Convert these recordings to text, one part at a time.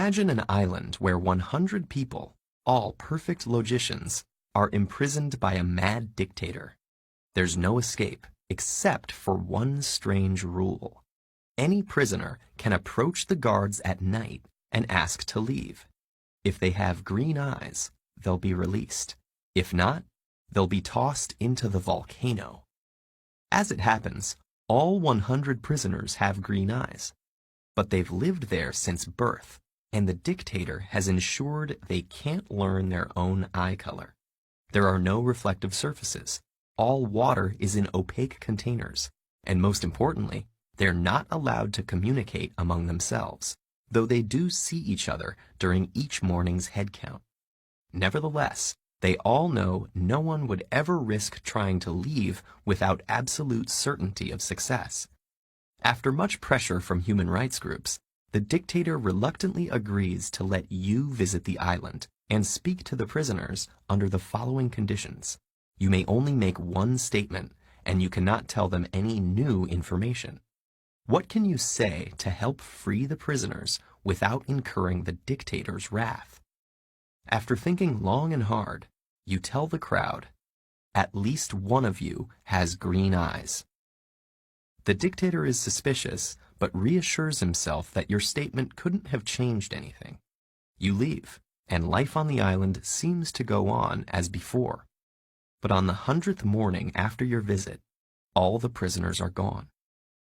Imagine an island where 100 people, all perfect logicians, are imprisoned by a mad dictator. There's no escape except for one strange rule. Any prisoner can approach the guards at night and ask to leave. If they have green eyes, they'll be released. If not, they'll be tossed into the volcano. As it happens, all 100 prisoners have green eyes, but they've lived there since birth, and the dictator has ensured they can't learn their own eye color. There are no reflective surfaces. All water is in opaque containers, and most importantly, they're not allowed to communicate among themselves, though they do see each other during each morning's head count. Nevertheless, they all know no one would ever risk trying to leave without absolute certainty of success. After much pressure from human rights groups, the dictator reluctantly agrees to let you visit the island and speak to the prisoners under the following conditions. You may only make one statement, and you cannot tell them any new information. What can you say to help free the prisoners without incurring the dictator's wrath? After thinking long and hard, you tell the crowd, "At least one of you has green eyes." The dictator is suspicious, but reassures himself that your statement couldn't have changed anything. You leave, and life on the island seems to go on as before. But on the 100th morning after your visit, all the prisoners are gone,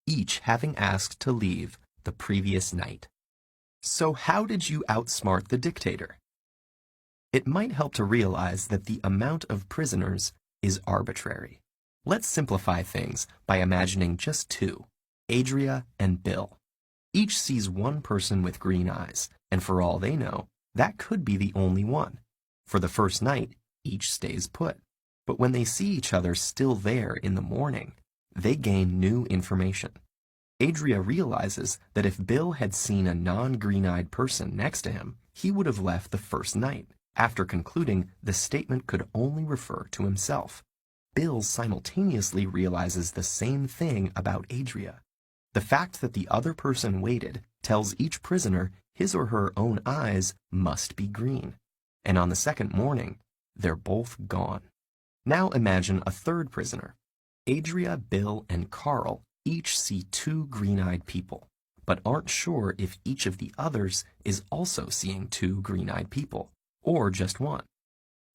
each having asked to leave the previous night. So how did you outsmart the dictator? It might help to realize that the amount of prisoners is arbitrary. Let's simplify things by imagining just two, Adria and Bill. Each sees one person with green eyes, and for all they know, that could be the only one. For the first night, each stays put. But when they see each other still there in the morning, they gain new information. Adria realizes that if Bill had seen a non-green-eyed person next to him, he would have left the first night, after concluding the statement could only refer to himself. Bill simultaneously realizes the same thing about Adria. The fact that the other person waited tells each prisoner his or her own eyes must be green, and on the second morning, they're both gone. Now imagine a third prisoner. Adria, Bill, and Carl each see two green-eyed people, but aren't sure if each of the others is also seeing two green-eyed people, or just one.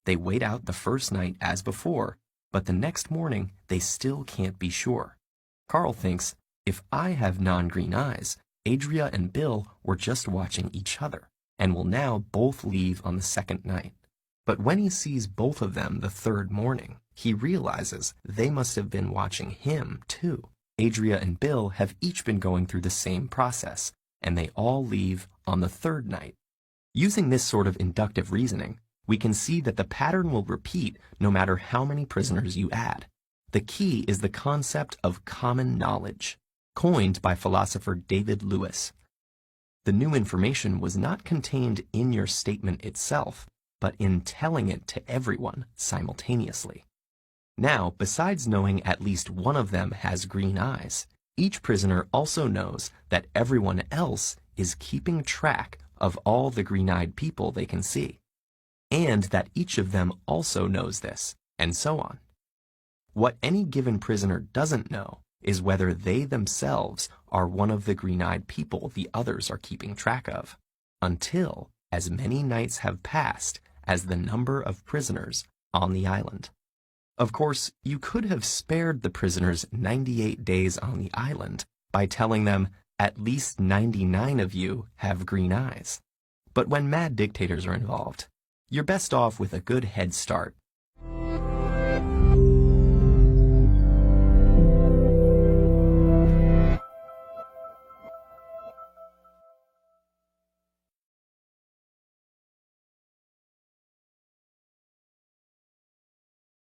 They wait out the first night as before, but the next morning they still can't be sure. Carl thinks, if I have non-green eyes, Adria and Bill were just watching each other, and will now both leave on the second night. But when he sees both of them the third morning, he realizes they must have been watching him too. Adria and Bill have each been going through the same process, and they all leave on the third night. Using this sort of inductive reasoning, we can see that the pattern will repeat no matter how many prisoners you add. The key is the concept of common knowledge, coined by philosopher David Lewis. The new information was not contained in your statement itself, but in telling it to everyone simultaneously. Now, besides knowing at least one of them has green eyes, each prisoner also knows that everyone else is keeping track of all the green-eyed people they can see, and that each of them also knows this, and so on. What any given prisoner doesn't know is whether they themselves are one of the green-eyed people the others are keeping track of, until as many nights have passed as the number of prisoners on the island. Of course, you could have spared the prisoners 98 days on the island by telling them, at least 99 of you have green eyes. But when mad dictators are involved, you're best off with a good head start